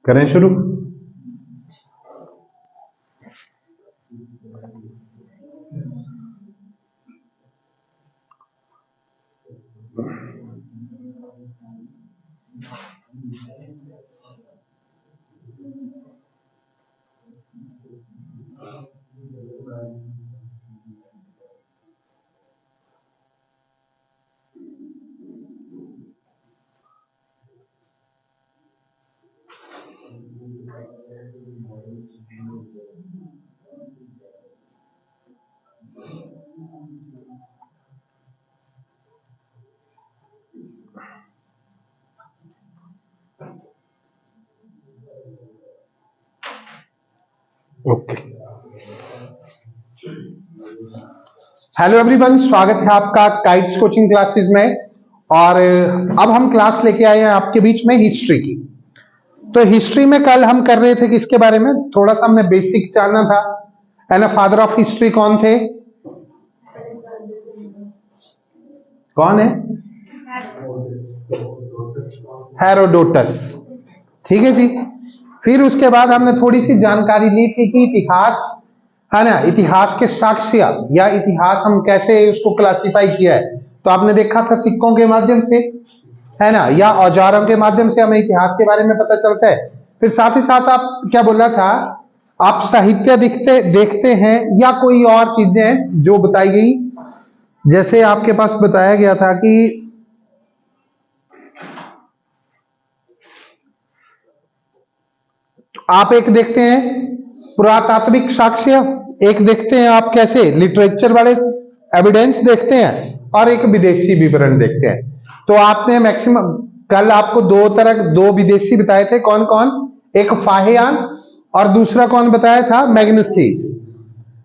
करें शुरू। Okay, hello everyone, स्वागत है आपका काइट्स कोचिंग क्लासेस में। और अब हम क्लास लेके आए हैं आपके बीच में हिस्ट्री की। तो हिस्ट्री में कल हम कर रहे थे किसके बारे में, थोड़ा सा हमने बेसिक जानना था, है ना। फादर ऑफ हिस्ट्री कौन थे? कौन है? हेरोडोटस। ठीक है जी। फिर उसके बाद हमने थोड़ी सी जानकारी ली थी कि इतिहास, है ना, इतिहास के साक्ष्य या इतिहास हम कैसे उसको क्लासिफाई किया है। तो आपने देखा था सिक्कों के माध्यम से, है ना, या औजारों के माध्यम से हमें इतिहास के बारे में पता चलता है। फिर साथ ही साथ आप क्या बोला था, आप साहित्य देखते हैं या कोई और चीजें जो बताई गई, जैसे आपके पास बताया गया था कि आप एक देखते हैं पुरातात्विक साक्ष्य, एक देखते हैं आप कैसे लिटरेचर वाले एविडेंस देखते हैं, और एक विदेशी विवरण देखते हैं। तो आपने मैक्सिमम कल आपको दो विदेशी बताए थे, कौन कौन? एक फाहियान और दूसरा कौन बताया था? मैग्नेस्टीज।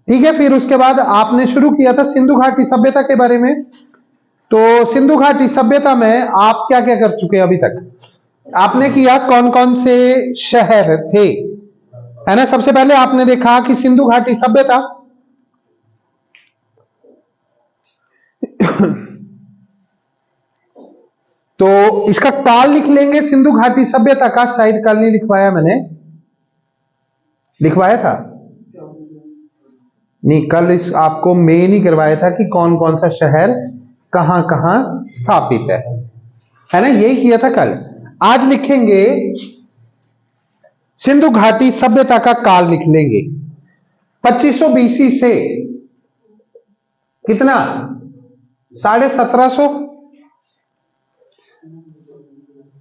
ठीक है। फिर उसके बाद आपने शुरू किया था सिंधु घाटी सभ्यता के बारे में। तो सिंधु घाटी सभ्यता में आप क्या क्या कर चुके हैं अभी तक? आपने किया कौन कौन से शहर थे, है ना। सबसे पहले आपने देखा कि सिंधु घाटी सभ्यता तो इसका काल लिख लेंगे सिंधु घाटी सभ्यता का। शायद कल नहीं लिखवाया मैंने, लिखवाया था? नहीं, कल इस आपको मैं नहीं करवाया था कि कौन कौन सा शहर कहां कहां स्थापित है ना, यही किया था कल। आज लिखेंगे सिंधु घाटी सभ्यता का काल, लिख लेंगे 2500 बीसी से कितना, 1750।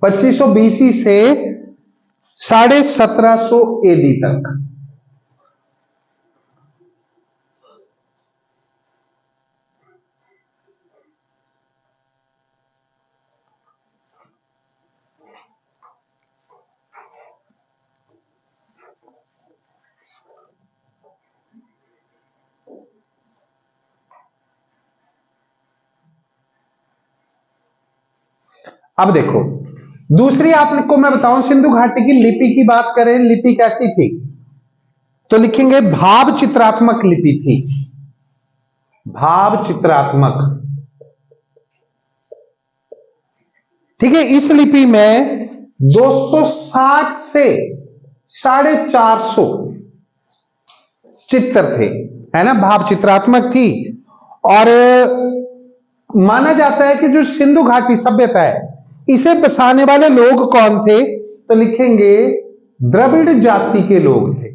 2500 बीसी से 1750 एडी तक। अब देखो, दूसरी आपको मैं बताऊं, सिंधु घाटी की लिपि की बात करें, लिपि कैसी थी? तो लिखेंगे भाव चित्रात्मक लिपि थी। भाव चित्रात्मक। ठीक है। इस लिपि में 260 से 450 चित्र थे, है ना, भाव चित्रात्मक थी। और माना जाता है कि जो सिंधु घाटी सभ्यता है, इसे बसाने वाले लोग कौन थे? तो लिखेंगे द्रविड़ जाति के लोग थे।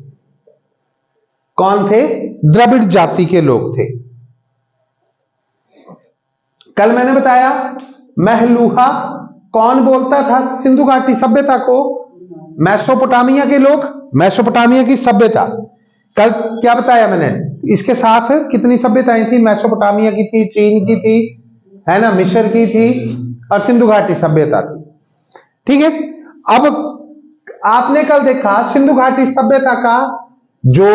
कौन थे? द्रविड़ जाति के लोग थे। कल मैंने बताया महलूहा कौन बोलता था सिंधु घाटी सभ्यता को? मेसोपोटामिया के लोग, मेसोपोटामिया की सभ्यता। कल क्या बताया मैंने? इसके साथ कितनी सभ्यताएं थी? मेसोपोटामिया की थी, चीन की थी, है ना, मिस्र की थी, और सिंधु घाटी सभ्यता थी। ठीक है। अब आपने कल देखा सिंधु घाटी सभ्यता का जो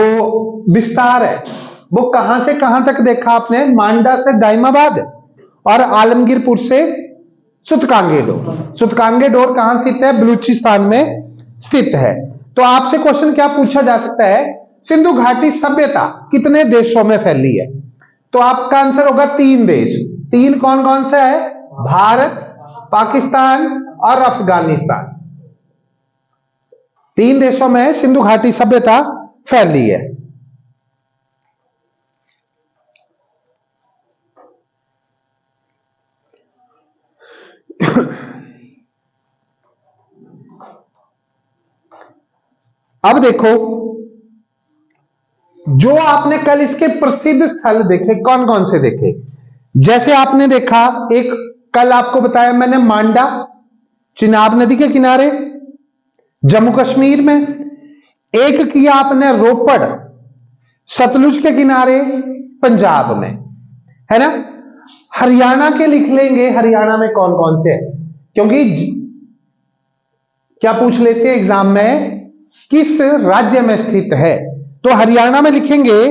विस्तार है वो कहां से कहां तक देखा आपने? मांडा से दाइमाबाद और आलमगीरपुर से सुतकांगेडोर। सुतकांगेडोर कहां स्थित है? बलूचिस्तान में स्थित है। तो आपसे क्वेश्चन क्या पूछा जा सकता है, सिंधु घाटी सभ्यता कितने देशों में फैली है? तो आपका आंसर होगा 3 देश। 3 कौन कौन सा है? भारत, पाकिस्तान और अफगानिस्तान। 3 देशों में सिंधु घाटी सभ्यता फैली है। अब देखो, जो आपने कल इसके प्रसिद्ध स्थल देखे, कौन कौन से देखे? जैसे आपने देखा, एक कल आपको बताया मैंने, मांडा चिनाब नदी के किनारे जम्मू कश्मीर में। एक किया आपने रोपड़ सतलुज के किनारे पंजाब में, है ना। हरियाणा के लिख लेंगे, हरियाणा में कौन कौन से है, क्योंकि क्या पूछ लेते हैं एग्जाम में, किस राज्य में स्थित है। तो हरियाणा में लिखेंगे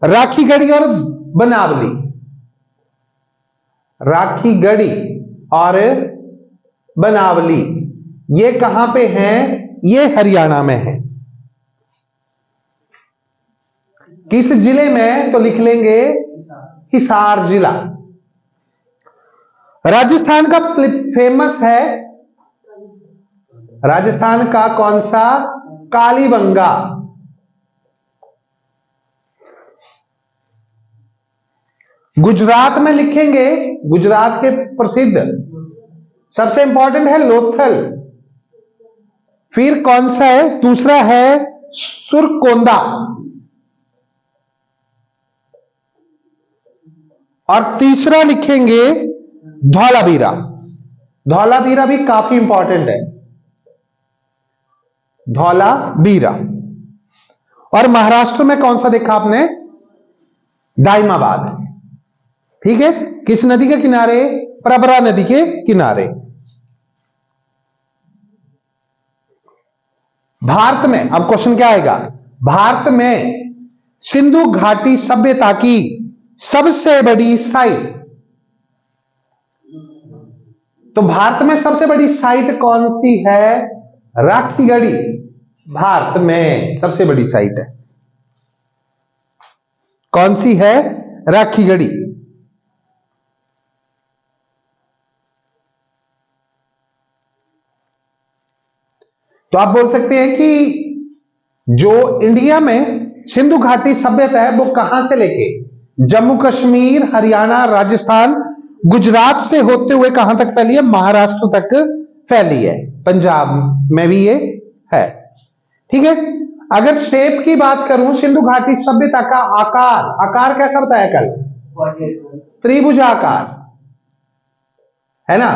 राखीगढ़ी और बनावली। राखीगढ़ी और बनावली ये कहां पे हैं? ये हरियाणा में है। किस जिले में? तो लिख लेंगे हिसार जिला। राजस्थान का फेमस है, राजस्थान का कौन सा? कालीबंगा। गुजरात में लिखेंगे, गुजरात के प्रसिद्ध सबसे इंपॉर्टेंट है लोथल। फिर कौन सा है? दूसरा है सुरकोंदा। और तीसरा लिखेंगे धौलावीरा। धौलावीरा भी काफी इंपॉर्टेंट है, धौलावीरा। और महाराष्ट्र में कौन सा देखा आपने? दाइमाबाद। ठीक है, किस नदी के किनारे? प्रवरा नदी के किनारे। भारत में अब क्वेश्चन क्या आएगा? भारत में सिंधु घाटी सभ्यता की सबसे बड़ी साइट, तो भारत में सबसे बड़ी साइट कौन सी है? राखीगढ़ी भारत में सबसे बड़ी साइट है। कौन सी है? राखीगढ़ी। तो आप बोल सकते हैं कि जो इंडिया में सिंधु घाटी सभ्यता है वो कहां से लेके, जम्मू कश्मीर, हरियाणा, राजस्थान, गुजरात से होते हुए कहां तक फैली है? महाराष्ट्र तक फैली है। पंजाब में भी ये है। ठीक है, अगर शेप की बात करूं, सिंधु घाटी सभ्यता का आकार, आकार कैसा बताया कल? त्रिभुजाकार, है ना।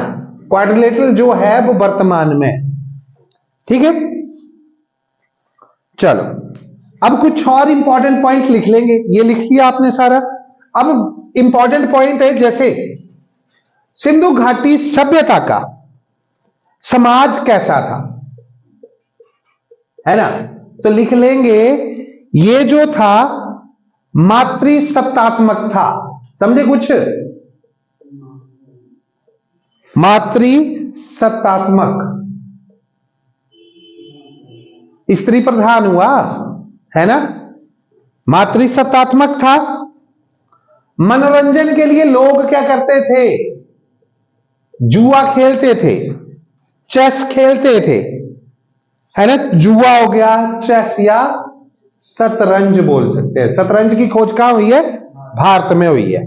क्वाड्रिलेटरल जो है वो वर्तमान में। ठीक है, चलो अब कुछ और इंपॉर्टेंट पॉइंट लिख लेंगे। ये लिख लिया आपने सारा। अब इंपॉर्टेंट पॉइंट है, जैसे सिंधु घाटी सभ्यता का समाज कैसा था, है ना। तो लिख लेंगे ये जो था मातृसत्तात्मक था। समझे कुछ? मातृसत्तात्मक, स्त्री प्रधान हुआ, है ना। मातृसत्तात्मक था। मनोरंजन के लिए लोग क्या करते थे? जुआ खेलते थे, चेस खेलते थे, है ना। जुआ हो गया, चेस या शतरंज बोल सकते हैं। शतरंज की खोज कहां हुई है? भारत में हुई है।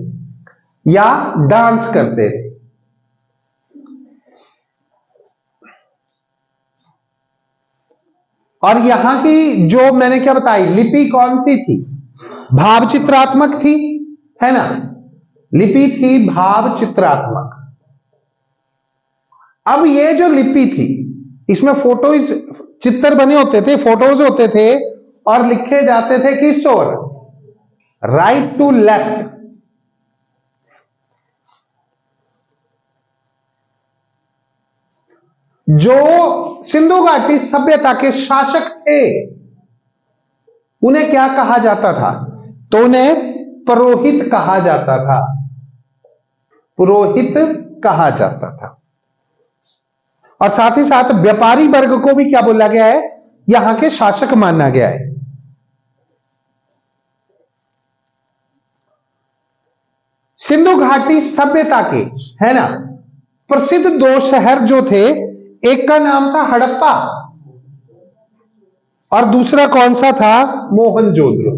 या डांस करते थे। और यहां की जो मैंने क्या बताई, लिपि कौन सी थी? भाव चित्रात्मक थी, है ना। लिपि थी भाव चित्रात्मक। अब ये जो लिपि थी, इसमें फोटोज, चित्र बने होते थे, फोटोज होते थे, और लिखे जाते थे किस ओर? Right to left. जो सिंधु घाटी सभ्यता के शासक थे उन्हें क्या कहा जाता था? तो उन्हें पुरोहित कहा जाता था। पुरोहित कहा जाता था। और साथ ही साथ व्यापारी वर्ग को भी क्या बोला गया है? यहां के शासक माना गया है। सिंधु घाटी सभ्यता के, है ना, प्रसिद्ध 2 शहर जो थे, एक का नाम था हड़प्पा और दूसरा कौन सा था? मोहनजोदड़ो।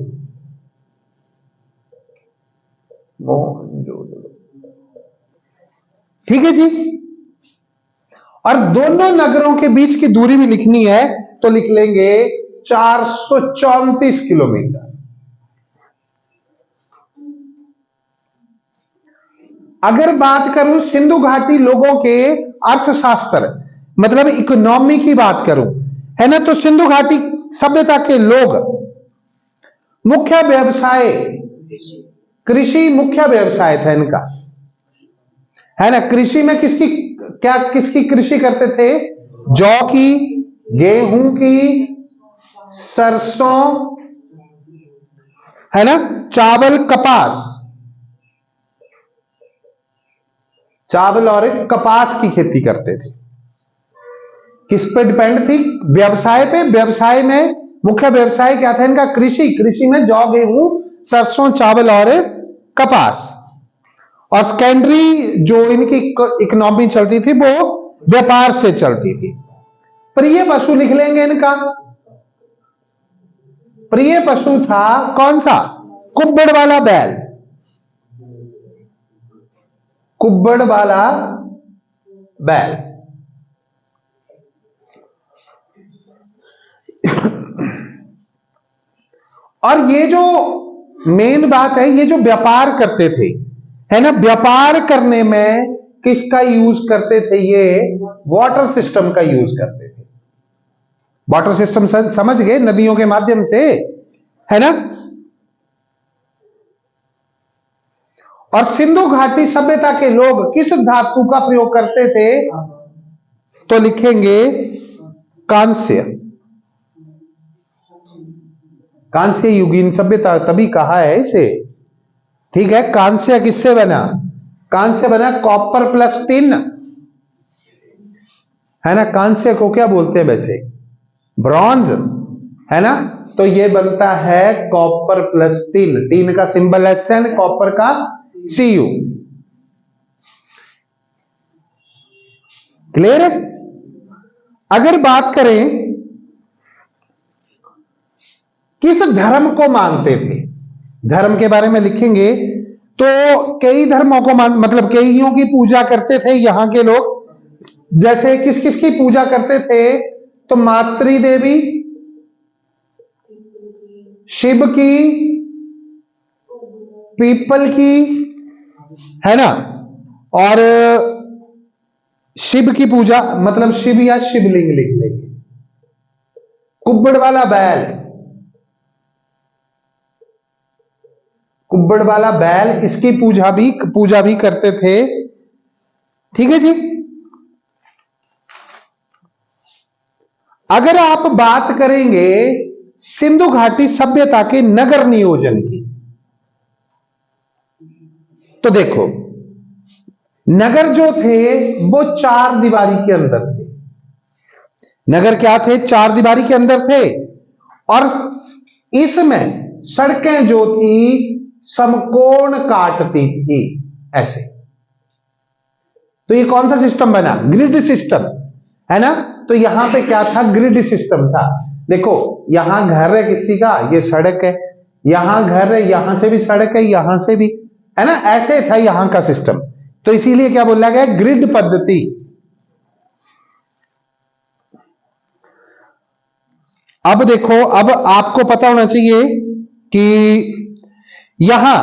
मोहनजोदड़ो, ठीक है जी। और दोनों नगरों के बीच की दूरी भी लिखनी है तो लिख लेंगे 434 किलोमीटर। अगर बात करूं सिंधु घाटी लोगों के अर्थशास्त्र मतलब इकोनॉमी की बात करूं, है ना, तो सिंधु घाटी सभ्यता के लोग मुख्य व्यवसाय कृषि मुख्य व्यवसाय था इनका, है ना। कृषि में किसकी कृषि करते थे? जौ की, गेहूं की, सरसों, है ना, चावल, कपास, चावल और कपास की खेती करते थे। किस पे डिपेंड थी? व्यवसाय पे। व्यवसाय में मुख्य व्यवसाय क्या था इनका? कृषि। कृषि में जौ, गेहूं, सरसों, चावल और कपास। और सेकेंडरी जो इनकी इकोनॉमी चलती थी वो व्यापार से चलती थी। प्रिय पशु लिख लेंगे इनका। प्रिय पशु था कौन सा? कुब्बड़ वाला बैल। कुब्बड़ वाला बैल। और ये जो मेन बात है, ये जो व्यापार करते थे, है ना, व्यापार करने में किसका यूज करते थे? ये वाटर सिस्टम का यूज करते थे। वाटर सिस्टम समझ गए? नदियों के माध्यम से, है ना। और सिंधु घाटी सभ्यता के लोग किस धातु का प्रयोग करते थे? तो लिखेंगे कांस्य। कांस्य युगीन सभ्यता तभी कहा है इसे, ठीक है। कांस्य किससे बना? कांस्य बना कॉपर प्लस टिन, है ना। कांस्य को क्या बोलते हैं वैसे? ब्रॉन्ज, है ना। तो ये बनता है कॉपर प्लस टिन। टिन का सिंबल SN, कॉपर का Cu। क्लियर है? अगर बात करें किस धर्म को मानते थे, धर्म के बारे में लिखेंगे तो कई धर्मों को मतलब कईयों की पूजा करते थे यहां के लोग। जैसे किस किस की पूजा करते थे? तो मातृ देवी, शिव की, पीपल की, है ना, और शिव की पूजा मतलब शिव या शिवलिंग लिख लेंगे। कुब्बड़ वाला बैल, कुब्बड़ वाला बैल, इसकी पूजा भी करते थे, ठीक है जी। अगर आप बात करेंगे सिंधु घाटी सभ्यता के नगर नियोजन की, तो देखो नगर जो थे वो 4 दीवारी के अंदर थे। नगर क्या थे? 4 दीवारी के अंदर थे। और इसमें सड़कें जो थी समकोण काटती थी ऐसे। तो ये कौन सा सिस्टम बना? ग्रिड सिस्टम, है ना। तो यहां पे क्या था? ग्रिड सिस्टम था। देखो यहां घर है किसी का, ये सड़क है, यहां घर है, यहां से भी सड़क है, यहां से भी, है ना। ऐसे था यहां का सिस्टम। तो इसीलिए क्या बोला गया? ग्रिड पद्धति। अब देखो, अब आपको पता होना चाहिए कि यहां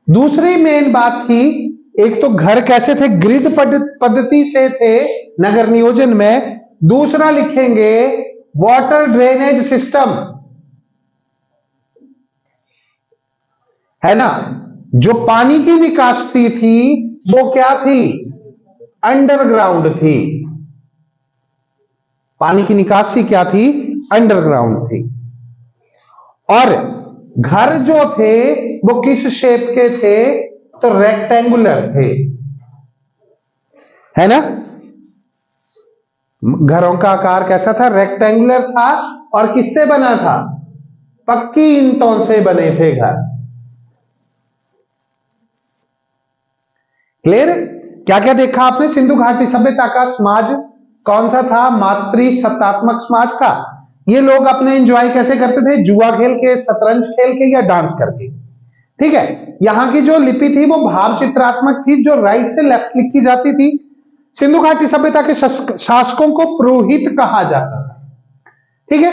दूसरी मेन बात थी, एक तो घर कैसे थे? ग्रिड पद्धति से थे नगर नियोजन में। दूसरा लिखेंगे वाटर ड्रेनेज सिस्टम, है ना। जो पानी की निकासी थी वो क्या थी? अंडरग्राउंड थी। पानी की निकासी क्या थी? अंडरग्राउंड थी। और घर जो थे वो किस शेप के थे? तो रेक्टेंगुलर थे, है ना। घरों का आकार कैसा था? रेक्टेंगुलर था। और किससे बना था? पक्की ईंटों से बने थे घर। क्लियर? क्या क्या देखा आपने? सिंधु घाटी सभ्यता का समाज कौन सा था? मातृ सत्तात्मक समाज था। ये लोग अपने एंजॉय कैसे करते थे? जुआ खेल के, शतरंज खेल के या डांस करके। ठीक है। यहां की जो लिपि थी वो भाव चित्रात्मक थी, जो राइट से लेफ्ट लिखी जाती थी। सिंधु घाटी सभ्यता के शासकों को पुरोहित कहा जाता था। ठीक है।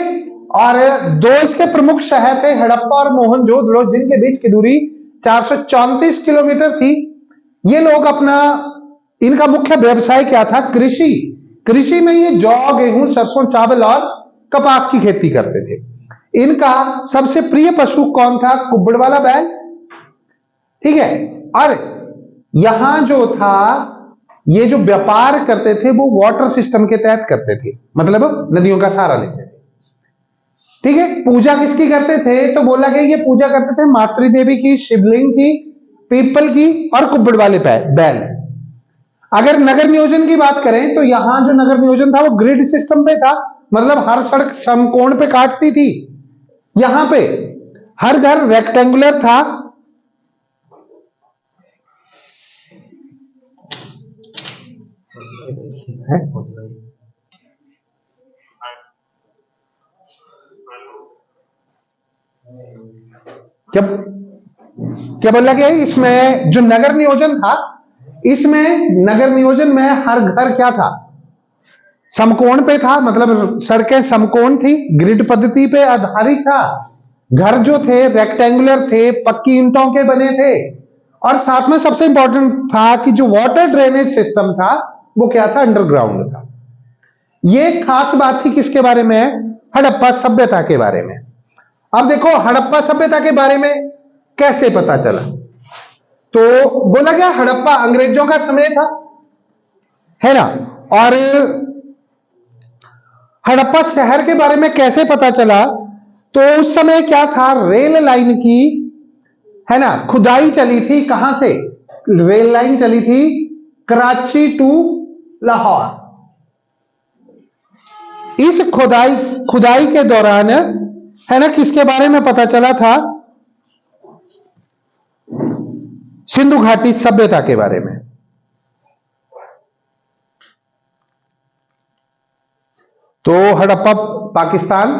और दो इसके प्रमुख शहर थे, हड़प्पा और मोहनजोदड़ो, जिनके बीच की दूरी 434 किलोमीटर थी। ये लोग अपना, इनका मुख्य व्यवसाय क्या था? कृषि। कृषि में ये जौ, गेहूं, सरसों, चावल और कपास की खेती करते थे। इनका सबसे प्रिय पशु कौन था? कुब्बड़ वाला बैल। ठीक है। और यहां जो था, ये जो व्यापार करते थे वो वाटर सिस्टम के तहत करते थे, मतलब नदियों का सहारा लेते थे। ठीक है। पूजा किसकी करते थे? तो बोला गया ये पूजा करते थे मातृ देवी की, शिवलिंग की, पीपल की और कुब्बड़ वाले बैल। अगर नगर नियोजन की बात करें तो यहां जो नगर नियोजन था वो ग्रिड सिस्टम पे था, मतलब हर सड़क समकोण पे काटती थी। यहां पे हर घर रेक्टेंगुलर था। क्या क्या बोला गया? इसमें जो नगर नियोजन था, इसमें नगर नियोजन में हर घर क्या था? समकोण पे था, मतलब सड़कें समकोण थी, ग्रिड पद्धति पे आधारित था। घर जो थे रेक्टेंगुलर थे, पक्की ईंटों के बने थे। और साथ में सबसे इंपॉर्टेंट था कि जो वाटर ड्रेनेज सिस्टम था वो क्या था? अंडरग्राउंड था। ये खास बात थी किसके बारे में? हड़प्पा सभ्यता के बारे में। अब देखो हड़प्पा सभ्यता के बारे में कैसे पता चला? तो बोला गया हड़प्पा अंग्रेजों का समय था, है ना। और हड़प्पा शहर के बारे में कैसे पता चला? तो उस समय क्या था? रेल लाइन की, है ना, खुदाई चली थी। कहां से रेल लाइन चली थी? कराची टू लाहौर। इस खुदाई खुदाई के दौरान, है ना, किसके बारे में पता चला था? सिंधु घाटी सभ्यता के बारे में। तो हड़प्पा पाकिस्तान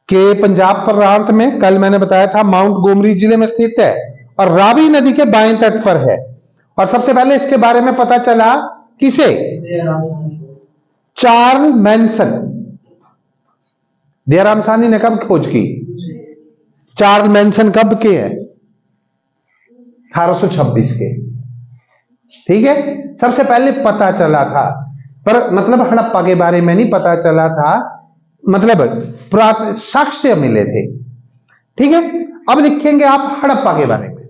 के पंजाब प्रांत में, कल मैंने बताया था, माउंट गोमरी जिले में स्थित है और रावी नदी के बाएं तट पर है। और सबसे पहले इसके बारे में पता चला किसे? Charles Manson. दयाराम साहनी ने कब खोज की? चार्ल्स मैनसन कब के हैं? 1826 के। ठीक है। सबसे पहले पता चला था, पर मतलब हड़प्पा के बारे में नहीं पता चला था, मतलब साक्ष्य मिले थे। ठीक है। अब लिखेंगे आप हड़प्पा के बारे में।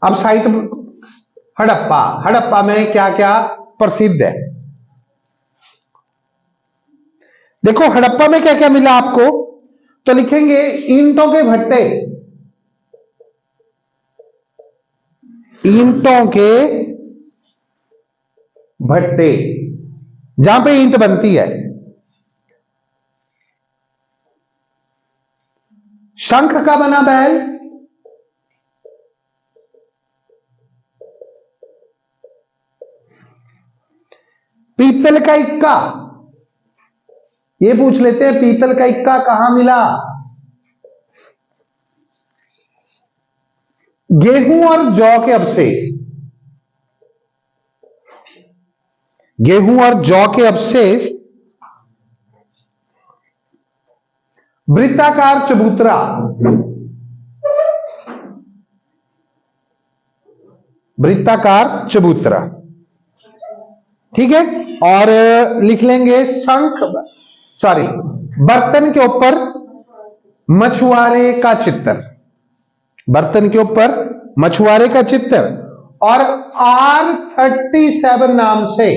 अब साइट हड़प्पा, हड़प्पा में क्या क्या प्रसिद्ध है? देखो हड़प्पा में क्या क्या मिला आपको? तो लिखेंगे ईंटों के भट्टे, ईंटों के भट्टे, जहां पे ईंट बनती है। शंख का बना बैल, पीतल का इक्का। ये पूछ लेते हैं पीतल का इक्का कहां मिला? गेहूं और जौ के अवशेष, गेहूं और जौ के अवशेष, वृत्ताकार चबूतरा, वृत्ताकार चबूतरा। ठीक है। और लिख लेंगे शंख, सॉरी, बर्तन के ऊपर मछुआरे का चित्र, बर्तन के ऊपर मछुआरे का चित्र। और R37 नाम से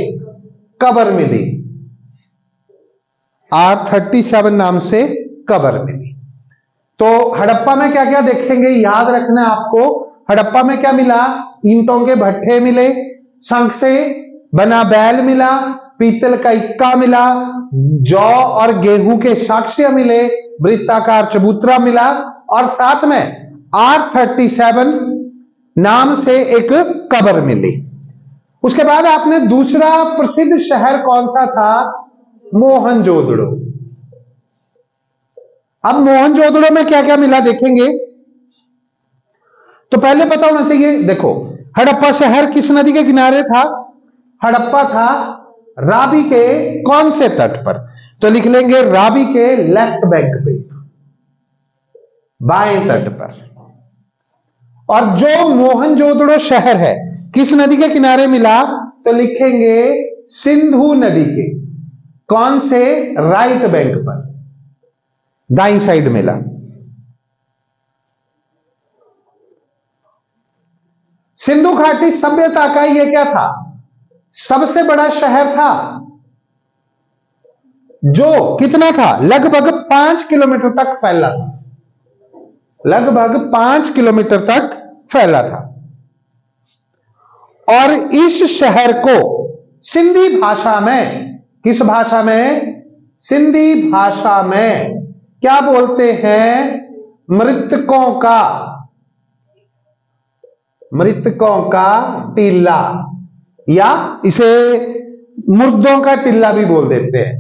कबर मिली, R37 नाम से कबर मिली। तो हड़प्पा में क्या क्या देखेंगे, याद रखना आपको। हड़प्पा में क्या मिला? ईंटों के भट्ठे मिले, शंख से बना बैल मिला, पीतल का इक्का मिला, जौ और गेहूं के साक्ष्य मिले, वृत्ताकार चबूतरा मिला और साथ में R37 नाम से एक कब्र मिली। उसके बाद आपने दूसरा प्रसिद्ध शहर कौन सा था? मोहनजोदड़ो। अब मोहनजोदड़ो में क्या क्या मिला देखेंगे। तो पहले पता होना चाहिए, देखो हड़प्पा शहर किस नदी के किनारे था? हड़प्पा था रावी के कौन से तट पर? तो लिख लेंगे रावी के लेफ्ट बैंक पे, बाएं तट पर। और जो मोहनजोदड़ो शहर है किस नदी के किनारे मिला? तो लिखेंगे सिंधु नदी के कौन से राइट बैंक पर, दाईं साइड मिला। सिंधु घाटी सभ्यता का यह क्या था? सबसे बड़ा शहर था, जो कितना था? लगभग 5 किलोमीटर तक फैला था, लगभग 5 किलोमीटर तक फैला था। और इस शहर को सिंधी भाषा में, किस भाषा में? सिंधी भाषा में क्या बोलते हैं? मृतकों का, मृतकों का टीला, या इसे मुर्दों का टीला भी बोल देते हैं,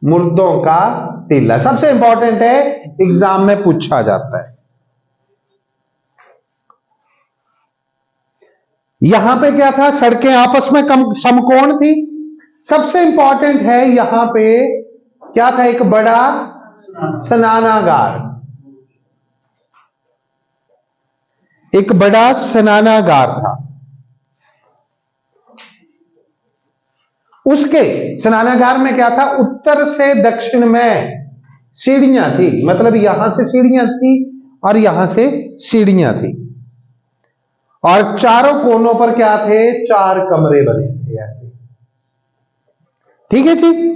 मुर्दों का टीला। सबसे इंपॉर्टेंट है, एग्जाम में पूछा जाता है। यहां पे क्या था? सड़कें आपस में समकोण थी। सबसे इंपॉर्टेंट है यहां पे क्या था? एक बड़ा स्नानागार, एक बड़ा स्नानागार था। उसके स्नानागार में क्या था? उत्तर से दक्षिण में सीढ़ियां थी, मतलब यहां से सीढ़ियां थी और यहां से सीढ़ियां थी। और चारों कोनों पर क्या थे? 4 कमरे बने थे ऐसे। ठीक है जी।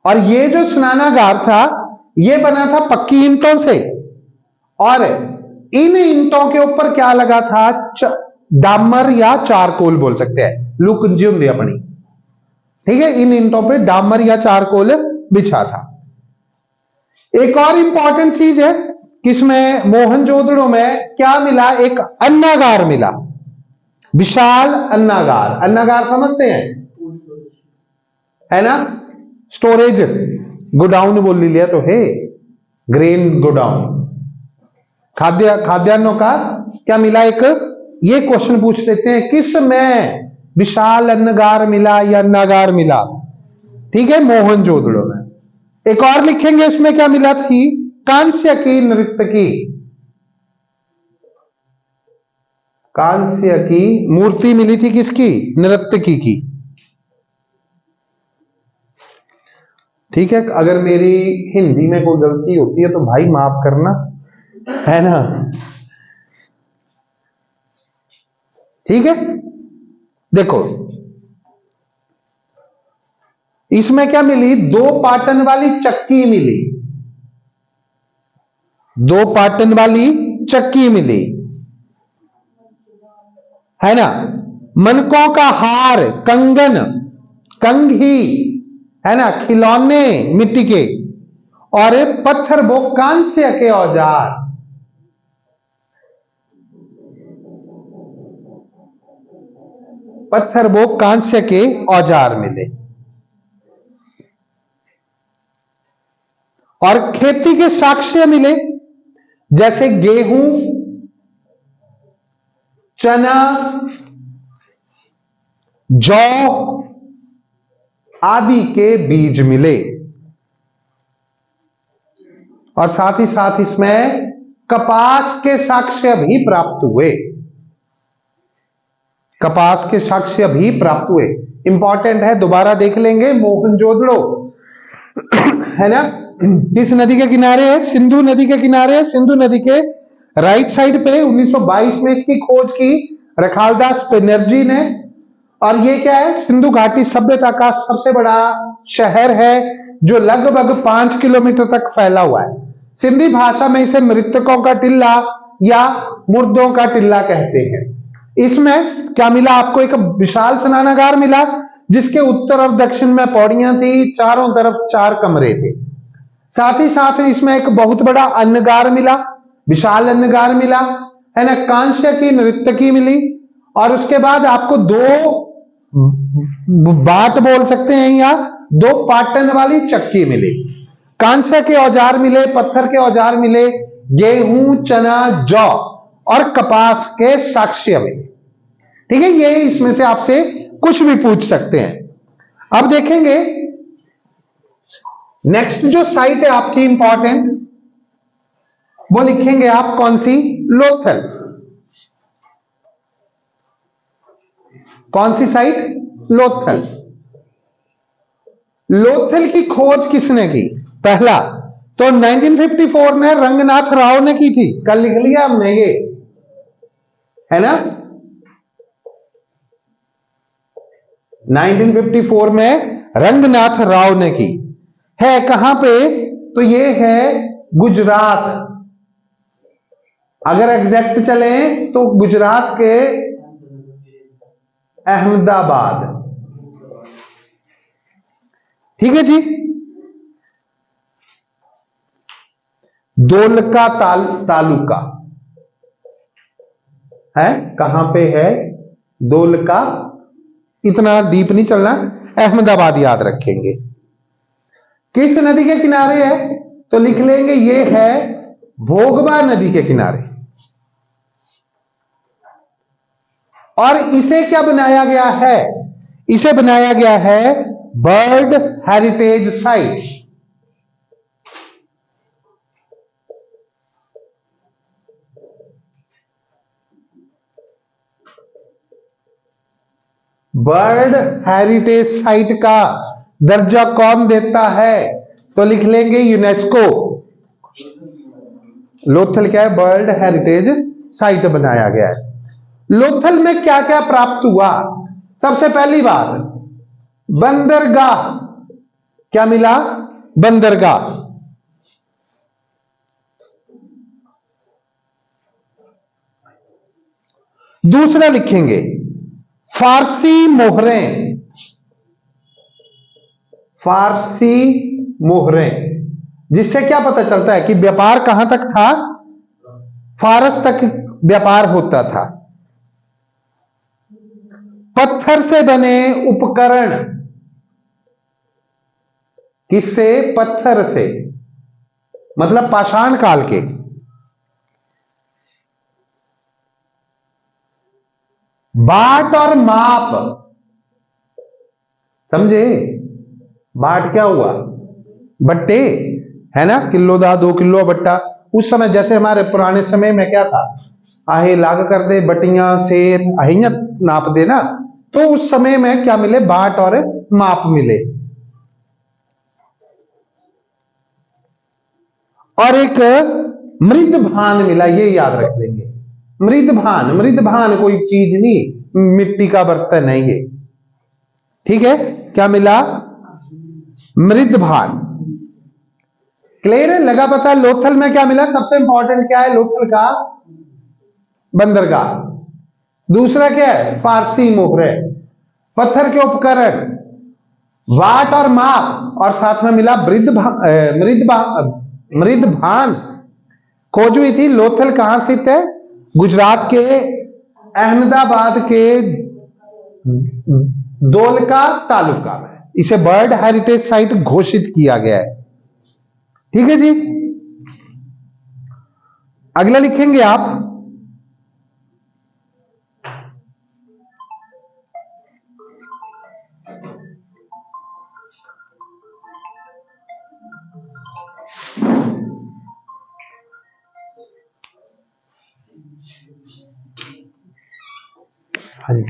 और ये जो स्नानागार था ये बना था पक्की ईंटों से, और इन ईंटों के ऊपर क्या लगा था? डामर या चारकोल बोल सकते हैं, लुक जी होंगी अपनी। ठीक है, इन ईंटों पे डामर या चारकोल बिछा था। एक और इंपॉर्टेंट चीज है, किसमें? मोहनजोदड़ो में क्या मिला? एक अन्नागार मिला, विशाल अन्नागार। अन्नागार समझते हैं, है ना? स्टोरेज गोडाउन बोल लिया तो है, ग्रेन गोडाउन, खाद्यान्नों का क्या मिला? एक ये क्वेश्चन पूछ लेते हैं, किस में विशाल अन्नगार मिला या अन्नागार मिला? ठीक है, मोहनजोदड़ो में। एक और लिखेंगे, इसमें क्या मिला थी? कांस्य की नर्तकी, कांस्य की मूर्ति मिली थी। किसकी? नर्तकी की। ठीक है, अगर मेरी हिंदी में कोई गलती होती है तो भाई माफ करना, है ना? ठीक है, देखो इसमें क्या मिली? 2 पाटन वाली चक्की मिली, 2 पाटन वाली चक्की मिली, है ना? मनकों का हार, कंगन, कंघी, है ना? खिलौने मिट्टी के, और पत्थर वो कांस्य के औजार। पत्थर वो कांस्य के औजार मिले। और खेती के साक्ष्य मिले, जैसे गेहूं, चना, जौ आदि के बीज मिले। और साथ ही साथ इसमें कपास के साक्ष्य भी प्राप्त हुए, कपास के साक्ष्य भी प्राप्त हुए। इंपॉर्टेंट है, दोबारा देख लेंगे। मोहनजोदड़ो है ना, किस नदी के किनारे है? सिंधु नदी के किनारे है। सिंधु नदी के राइट साइड पे 1922 में इसकी खोज की रखालदास बनर्जी ने। और ये क्या है? सिंधु घाटी सभ्यता का सबसे बड़ा शहर है, जो लगभग 5 किलोमीटर तक फैला हुआ है। सिंधी भाषा में इसे मृतकों का टिल्ला या मुर्दों का टिल्ला कहते हैं। इसमें क्या मिला आपको? एक विशाल स्नानागार मिला, जिसके उत्तर और दक्षिण में पौड़ियां थी, चारों तरफ 4 कमरे थे। साथ ही साथ इसमें एक बहुत बड़ा अन्नगार मिला, विशाल अन्नगार मिला, है ना। कांस्य की नर्तकी मिली, और उसके बाद आपको दो बाट बोल सकते हैं या दो पाटन वाली चक्की मिली। कांस्य के औजार मिले, पत्थर के औजार मिले, गेहूं, चना, जौ और कपास के साक्ष्य मिले। ठीक है, ये इसमें से आपसे कुछ भी पूछ सकते हैं। अब देखेंगे नेक्स्ट जो साइट है आपकी इंपॉर्टेंट, वो लिखेंगे आप कौन सी? लोथल। कौन सी साइट? लोथल। लोथल की खोज किसने की? पहला तो 1954 में रंगनाथ राव ने की थी, कल लिख लिया हमने ये, है ना। 1954 में रंगनाथ राव ने की है। कहां पे? तो ये है गुजरात। अगर एग्जैक्ट चले तो गुजरात के अहमदाबाद। ठीक है जी। दोलका तालुका है, कहां पे है? दोलका। इतना डीप नहीं चलना, अहमदाबाद याद रखेंगे। किस नदी के किनारे है? तो लिख लेंगे ये है भोगवा नदी के किनारे। और इसे क्या बनाया गया है? इसे बनाया गया है bird heritage site. Bird heritage site का दर्जा कौन देता है? तो लिख लेंगे यूनेस्को। लोथल क्या है? बर्ड हेरिटेज साइट बनाया गया है। लोथल में क्या क्या प्राप्त हुआ? सबसे पहली बात, बंदरगाह। क्या मिला? बंदरगाह। दूसरा लिखेंगे फारसी मोहरें। फारसी मोहरें, जिससे क्या पता चलता है कि व्यापार कहां तक था? फारस तक व्यापार होता था। पत्थर से बने उपकरण। किससे? पत्थर से, मतलब पाषाण काल के। बाट और माप, समझे? बाट क्या हुआ? बट्टे, है ना। किलो दा 2 किलो बट्टा। उस समय जैसे हमारे पुराने समय में क्या था, आहे लाग कर दे बटियां शेर अहिया नाप देना। तो उस समय में क्या मिले? बाट और माप मिले। और एक मृद भान मिला, ये याद रख लेंगे। मृद भान, मृद भान कोई चीज नहीं, मिट्टी का बर्तन है ये। ठीक है, क्या मिला? मृद भान। क्लियर है? लगा पता? लोथल में क्या मिला? सबसे इंपॉर्टेंट क्या है लोथल का? बंदरगाह। दूसरा क्या है? फारसी मोहरे, पत्थर के उपकरण, वाट और माप, और साथ में मिला मृद भान। खोज हुई थी। लोथल कहां स्थित है? गुजरात के अहमदाबाद के दोलका तालुका में। इसे बर्ड हेरिटेज साइट घोषित किया गया है। ठीक है जी। अगला लिखेंगे आप हाँ जी,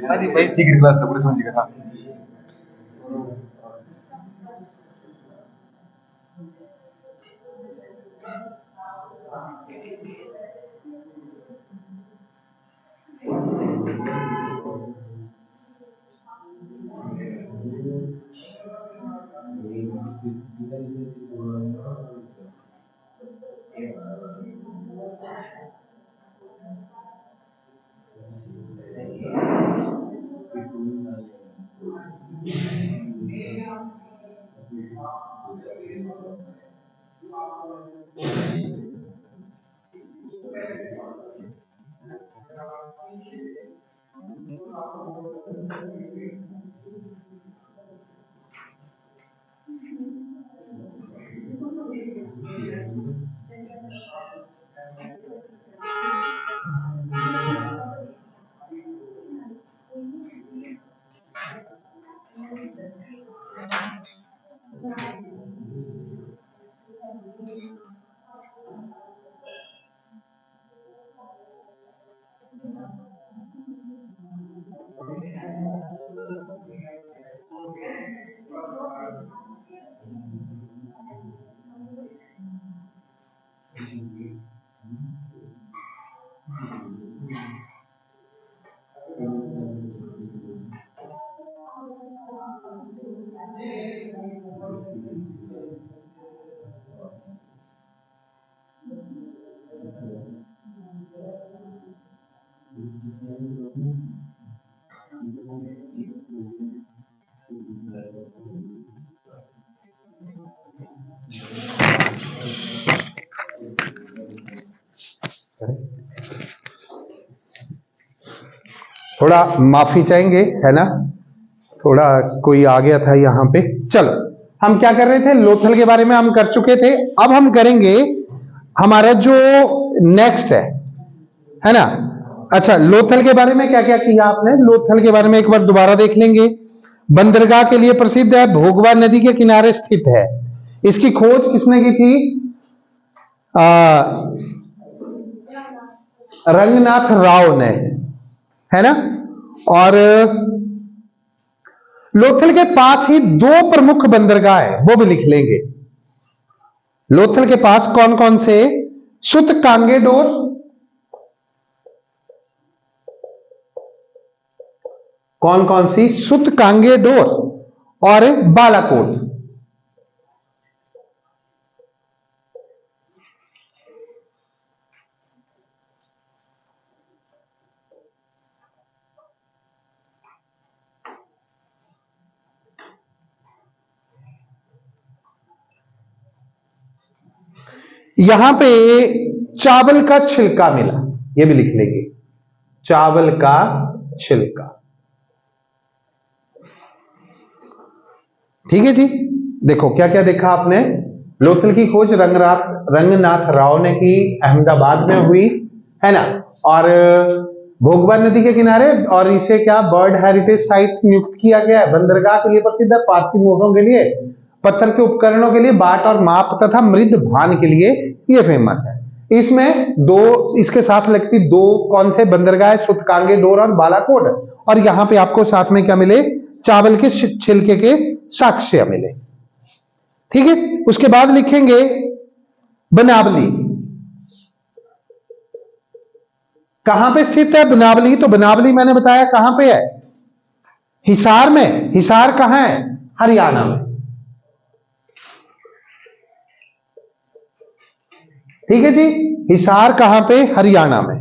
Tadi baik cikir kelas tak boleh semua cikir. थोड़ा माफी चाहेंगे, है ना, थोड़ा कोई आ गया था यहां पे। चलो, हम क्या कर रहे थे, लोथल के बारे में हम कर चुके थे। अब हम करेंगे हमारा जो नेक्स्ट है ना। अच्छा, लोथल के बारे में क्या क्या किया आपने, लोथल के बारे में एक बार दोबारा देख लेंगे। बंदरगाह के लिए प्रसिद्ध है, भोगवा नदी के किनारे स्थित है। इसकी खोज किसने की थी, रंगनाथ राव ने, है ना। और लोथल के पास ही दो प्रमुख बंदरगाह है, वो भी लिख लेंगे। लोथल के पास कौन कौन से, सुत कांगेडोर, कौन कौन सी, सुत कांगेडोर और बालाकोट। यहां पे चावल का छिलका मिला, ये भी लिख लेंगे, चावल का छिलका। ठीक है जी। देखो क्या क्या देखा आपने, लोथल की खोज रंगनाथ राव ने की, अहमदाबाद में हुई, है ना। और भोगवा नदी के किनारे, और इसे क्या बर्ड हेरिटेज साइट नियुक्त किया गया है। बंदरगाह के लिए प्रसिद्ध है, पारसी मोहरों के लिए, पत्थर के उपकरणों के लिए, बाट और माप तथा मृद भान के लिए ये फेमस है। इसमें दो, इसके साथ लगती दो कौन से बंदरगाह, सुतकांगेडोर और बालाकोट। और यहां पे आपको साथ में क्या मिले, चावल के छिलके के साक्ष्य मिले। ठीक है, उसके बाद लिखेंगे बनावली। कहां पे स्थित है बनावली, तो बनावली मैंने बताया कहां पे है, हिसार में। हिसार कहां है, हरियाणा में। ठीक है जी, हिसार कहां पे, हरियाणा में।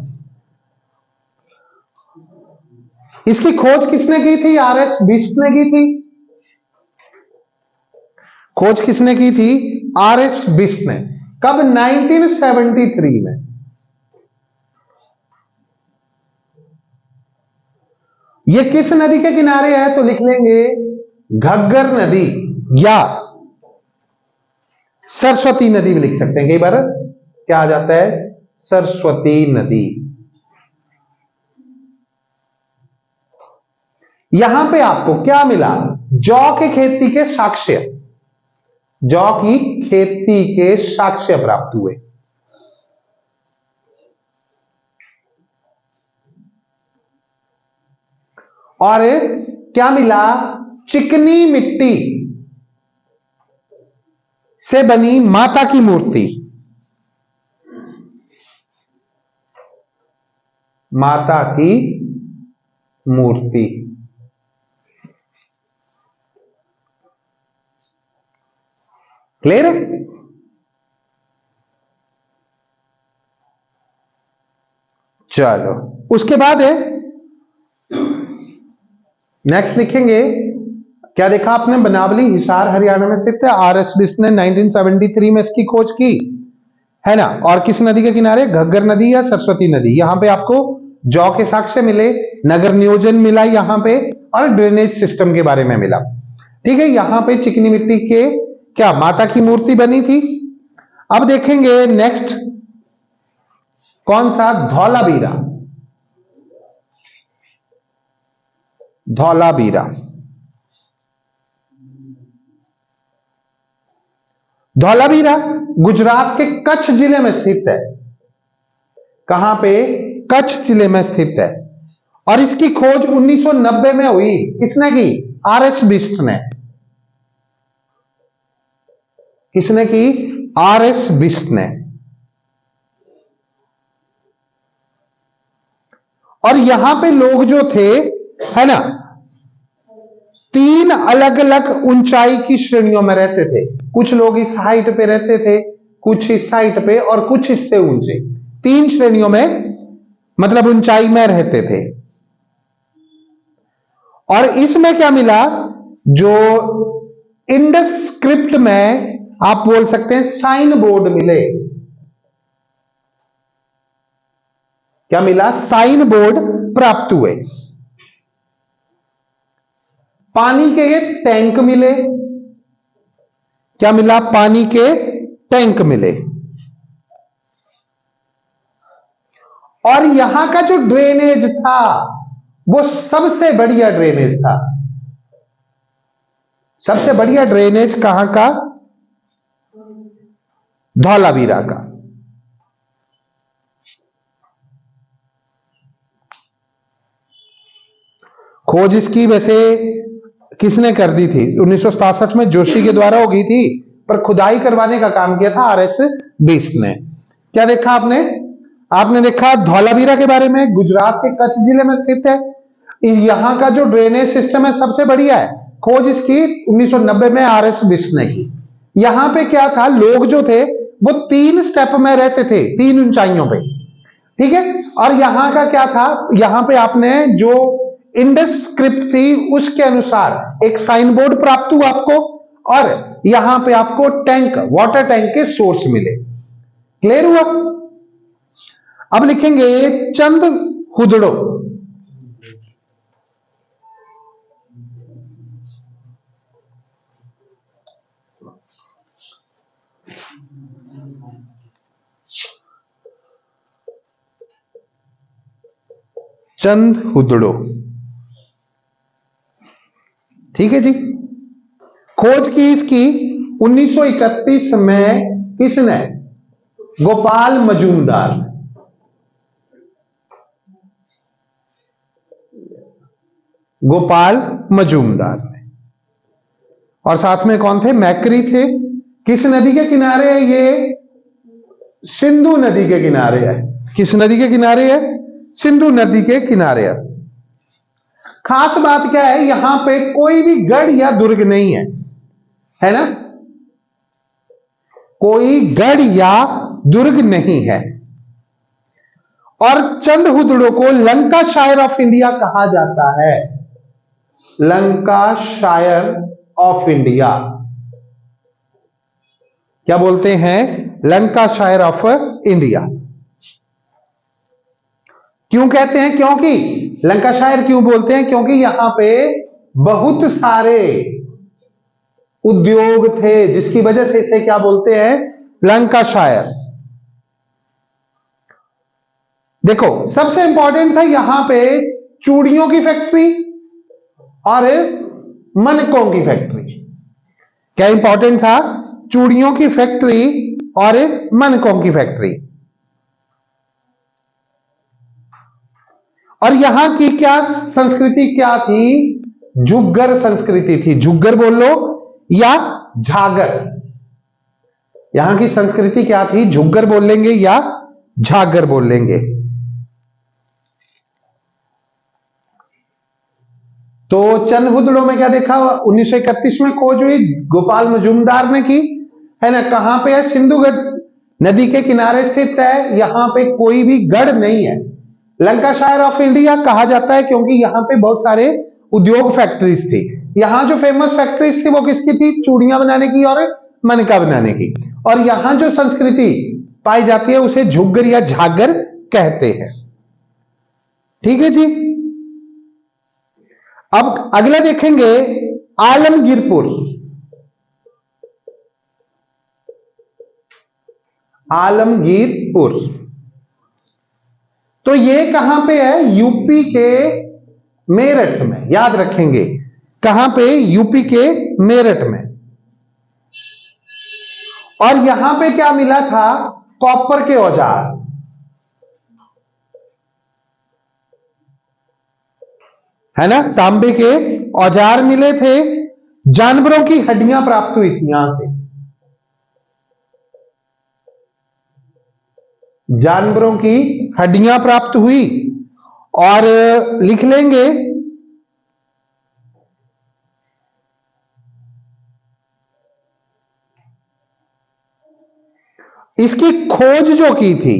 इसकी खोज किसने की थी, आर एस बिष्ट ने की थी। खोज किसने की थी, आर एस बिष्ट ने। कब, 1973 में। यह किस नदी के किनारे है, तो लिख लेंगे घग्गर नदी या सरस्वती नदी भी लिख सकते हैं। कई बार क्या आ जाता है, सरस्वती नदी। यहां पे आपको क्या मिला, जौ की खेती के साक्ष्य, जौ की खेती के साक्ष्य प्राप्त हुए। और क्या मिला, चिकनी मिट्टी से बनी माता की मूर्ति, माता की मूर्ति। क्लियर है। चलो, उसके बाद है नेक्स्ट लिखेंगे, क्या देखा आपने, बनावली हिसार हरियाणा में स्थित है। आर एस बिष्ट ने 1973 में इसकी खोज की, है ना। और किस नदी के किनारे, घग्गर नदी या सरस्वती नदी। यहां पे आपको जौ के साक्ष्य मिले, नगर नियोजन मिला यहां पे, और ड्रेनेज सिस्टम के बारे में मिला। ठीक है, यहां पे चिकनी मिट्टी के क्या माता की मूर्ति बनी थी। अब देखेंगे नेक्स्ट कौन सा, धौलावीरा। धौलावीरा, धौलावीरा गुजरात के कच्छ जिले में स्थित है। कहां पे, कच्छ जिले में स्थित है। और इसकी खोज 1990 में हुई, किसने की, आर एस बिष्ट ने। किसने की, आर एस बिष्ट ने। और यहां पे लोग जो थे, है ना, 3 अलग अलग ऊंचाई की श्रेणियों में रहते थे। कुछ लोग इस हाइट पे रहते थे, कुछ इस हाइट पे, और कुछ इससे ऊंचे। 3 श्रेणियों में, मतलब ऊंचाई में रहते थे। और इसमें क्या मिला, जो इंडस स्क्रिप्ट में आप बोल सकते हैं साइन बोर्ड मिले। क्या मिला, साइन बोर्ड प्राप्त हुए। पानी के ये टैंक मिले। क्या मिला? पानी के टैंक मिले। और यहां का जो ड्रेनेज था वो सबसे बढ़िया ड्रेनेज था। सबसे बढ़िया ड्रेनेज कहां का? धौलावीरा का। खोज इसकी वैसे किसने कर दी थी? 1967 में जोशी के द्वारा हो गई थी, पर खुदाई करवाने का काम किया था आरएस बिष्ट ने। क्या देखा आपने? आपने देखा धौलावीरा के बारे में, गुजरात के कच्छ जिले में स्थित है। यहां का जो ड्रेनेज सिस्टम है सबसे बढ़िया है। खोज इसकी 1990 में आरएस बिष्ट ने की। यहां पे क्या था, लोग जो थे वो 3 स्टेप में रहते थे, 3 ऊंचाइयों पे, ठीक है। और यहां का क्या था, यहां पे आपने जो इंडस स्क्रिप्ट थी उसके अनुसार एक साइन बोर्ड प्राप्त हुआ आपको, और यहां पे आपको टैंक, वाटर टैंक के सोर्स मिले। क्लियर हुआ? अब लिखेंगे चंद हुदड़ो। चंद हुदड़ो, ठीक है जी। खोज की इसकी 1931 में किसने? गोपाल मजूमदार। गोपाल मजूमदार ने। और साथ में कौन थे? मैकरी थे। किस नदी के किनारे है ये? सिंधु नदी के किनारे है। किस नदी के किनारे है? सिंधु नदी के किनारे है। खास बात क्या है, यहां पे कोई भी गढ़ या दुर्ग नहीं है ना? कोई गढ़ या दुर्ग नहीं है। और चंद हुदड़ों को लंका शायर ऑफ इंडिया कहा जाता है। लंका शायर ऑफ इंडिया। क्या बोलते हैं? लंका शायर ऑफ इंडिया। क्यों कहते हैं? क्योंकि लंका शायर क्यों बोलते हैं? क्योंकि यहां पे बहुत सारे उद्योग थे, जिसकी वजह से इसे क्या बोलते हैं? लंका शायर। देखो सबसे इंपॉर्टेंट था यहां पे चूड़ियों की फैक्ट्री और मनकों की फैक्ट्री। क्या इंपॉर्टेंट था? चूड़ियों की फैक्ट्री और मनकों की फैक्ट्री। और यहां की क्या संस्कृति क्या थी? झुग्गर संस्कृति थी। झुग्गर बोल लो या झागर। यहां की संस्कृति क्या थी? झुग्गर बोल लेंगे या झागर बोल लेंगे। तो चंद हुदड़ों में क्या देखा? 1931 में खोज हुई, गोपाल मजूमदार ने की, है ना। कहां पे है? सिंधु नदी के किनारे स्थित है। यहां पे कोई भी गढ़ नहीं है। लंका शायर ऑफ इंडिया कहा जाता है क्योंकि यहां पे बहुत सारे उद्योग फैक्ट्रीज थी। यहां जो फेमस फैक्ट्रीज थी वो किसकी थी? चूड़ियां बनाने की और मनका बनाने की। और यहां जो संस्कृति पाई जाती है उसे झुग्गर या झागर कहते हैं। ठीक है जी। अब अगला देखेंगे आलमगीरपुर। आलमगीरपुर तो ये कहां पे है? यूपी के मेरठ में। याद रखेंगे कहां पे? यूपी के मेरठ में। और यहां पे क्या मिला था? कॉपर के औजार, है ना। तांबे के औजार मिले थे। जानवरों की हड्डियां प्राप्त हुई थी यहां से। जानवरों की हड्डियां प्राप्त हुई। और लिख लेंगे इसकी खोज जो की थी,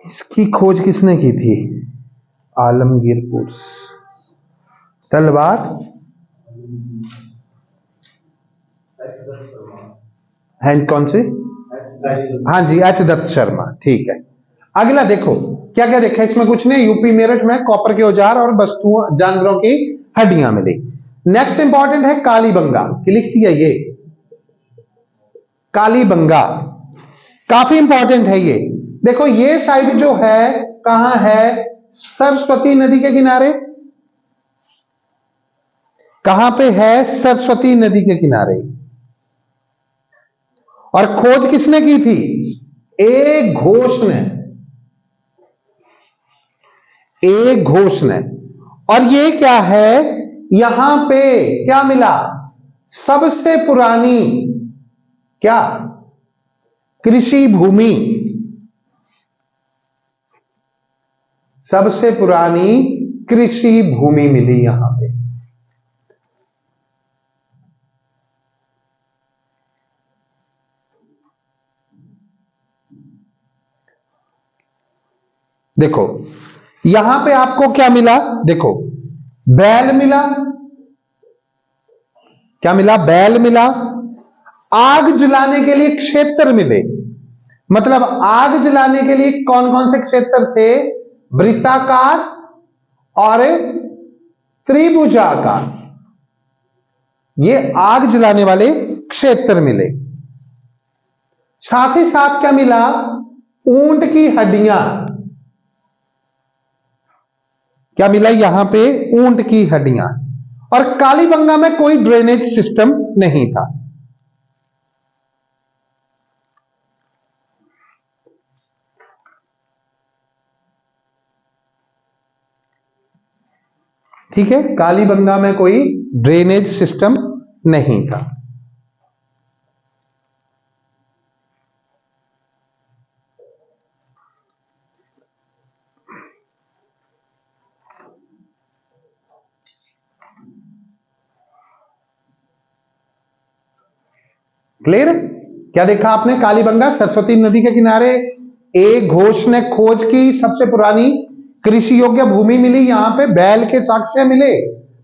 इसकी खोज किसने की थी? आलमगीरपुर। तलवार है कौन सी? हाँ जी, एच दत्त शर्मा, ठीक है। अगला देखो क्या क्या देखा इसमें, कुछ नहीं, यूपी मेरठ में कॉपर के औजार और वस्तुओं जानवरों की हड्डियां मिली। नेक्स्ट इंपॉर्टेंट है कालीबंगा, लिख दिया ये कालीबंगा, काफी इंपॉर्टेंट है ये। देखो ये साइड जो है कहां है? सरस्वती नदी के किनारे। कहां पे है? सरस्वती नदी के किनारे। और खोज किसने की थी? ए घोष ने, ए घोष ने। और ये क्या है? यहां पे क्या मिला? सबसे पुरानी क्या? कृषि भूमि, सबसे पुरानी कृषि भूमि मिली यहां पे। देखो यहां पे आपको क्या मिला? देखो बैल मिला, क्या मिला? बैल मिला। आग जलाने के लिए क्षेत्र मिले, मतलब आग जलाने के लिए कौन कौन से क्षेत्र थे? वृत्ताकार और त्रिभुजाकार, ये आग जलाने वाले क्षेत्र मिले। साथ ही साथ क्या मिला? ऊंट की हड्डियां, क्या मिला यहां पे? ऊंट की हड्डियां। और कालीबंगा में कोई ड्रेनेज सिस्टम नहीं था। ठीक है, कालीबंगा में कोई ड्रेनेज सिस्टम नहीं था। क्लियर? क्या देखा आपने? कालीबंगा सरस्वती नदी के किनारे, ए घोष ने खोज की, सबसे पुरानी कृषि योग्य भूमि मिली, यहां पे बैल के साक्ष्य मिले,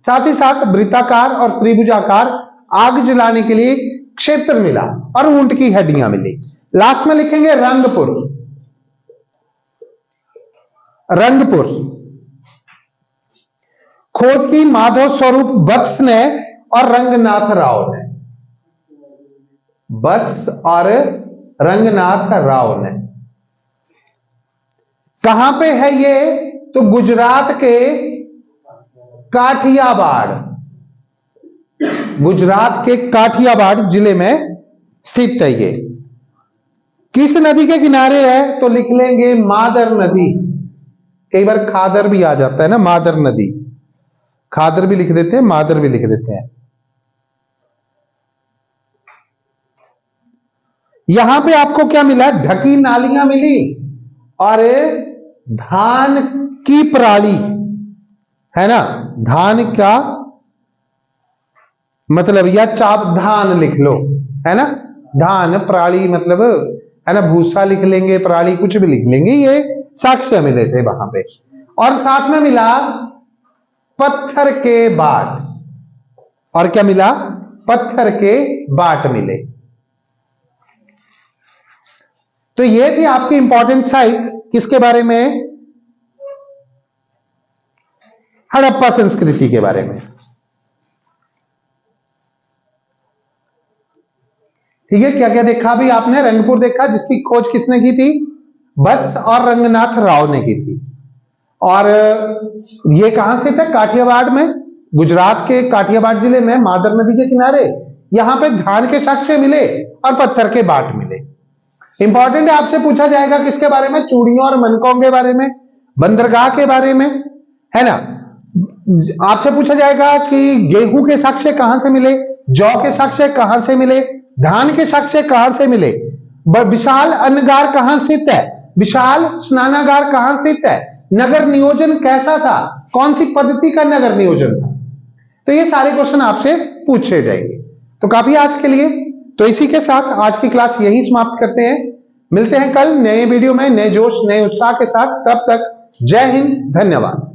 साथ ही साथ वृत्ताकार और त्रिभुजाकार आग जलाने के लिए क्षेत्र मिला और ऊंट की हड्डियां मिली। लास्ट में लिखेंगे रंगपुर, रंगपुर खोज की माधव स्वरूप वत्स ने और रंगनाथ राव ने, वत्स और रंगनाथ राव ने। कहां पे है ये? तो गुजरात के काठियावाड़, गुजरात के काठियावाड़ जिले में स्थित है ये। किस नदी के किनारे है? तो लिख लेंगे मादर नदी, कई बार खादर भी आ जाता है ना, मादर नदी, खादर भी लिख देते हैं, मादर भी लिख देते हैं। यहां पे आपको क्या मिला? ढकी नालियां मिली और धान की पराली, है ना, धान का मतलब, या चाप धान लिख लो, है ना, धान पराली मतलब, है ना, भूसा लिख लेंगे, पराली कुछ भी लिख लेंगे, ये साक्ष्य मिले थे वहां पे। और साथ में मिला पत्थर के बाट, और क्या मिला? पत्थर के बाट मिले। तो ये थी आपकी इंपॉर्टेंट साइट्स, किसके बारे में? हड़प्पा संस्कृति के बारे में। ठीक है, क्या क्या देखा अभी आपने? रंगपुर देखा, जिसकी खोज किसने की थी? वत्स और रंगनाथ राव ने की थी। और ये कहां स्थित है? काठियावाड़ में, गुजरात के काठियावाड़ जिले में, मादर नदी के किनारे। यहां पे धान के साक्ष्य मिले और पत्थर के बाट मिले। इंपॉर्टेंट है, आपसे पूछा जाएगा किसके बारे में? चूड़ियों और मनकों के बारे में, बंदरगाह के बारे में, है ना। आपसे पूछा जाएगा कि गेहूं के साक्ष्य कहां से मिले, जौ के साक्ष्य कहां से मिले, धान के साक्ष्य कहां से मिले, विशाल अन्नगार कहां स्थित है, विशाल स्नानागार कहां स्थित है, नगर नियोजन कैसा था, कौन सी पद्धति का नगर नियोजन था। तो ये सारे क्वेश्चन आपसे पूछे जाएंगे। तो काफी आज के लिए। तो इसी के साथ आज की क्लास यही समाप्त करते हैं। मिलते हैं कल नए वीडियो में, नए जोश, नए उत्साह के साथ। तब तक जय हिंद, धन्यवाद।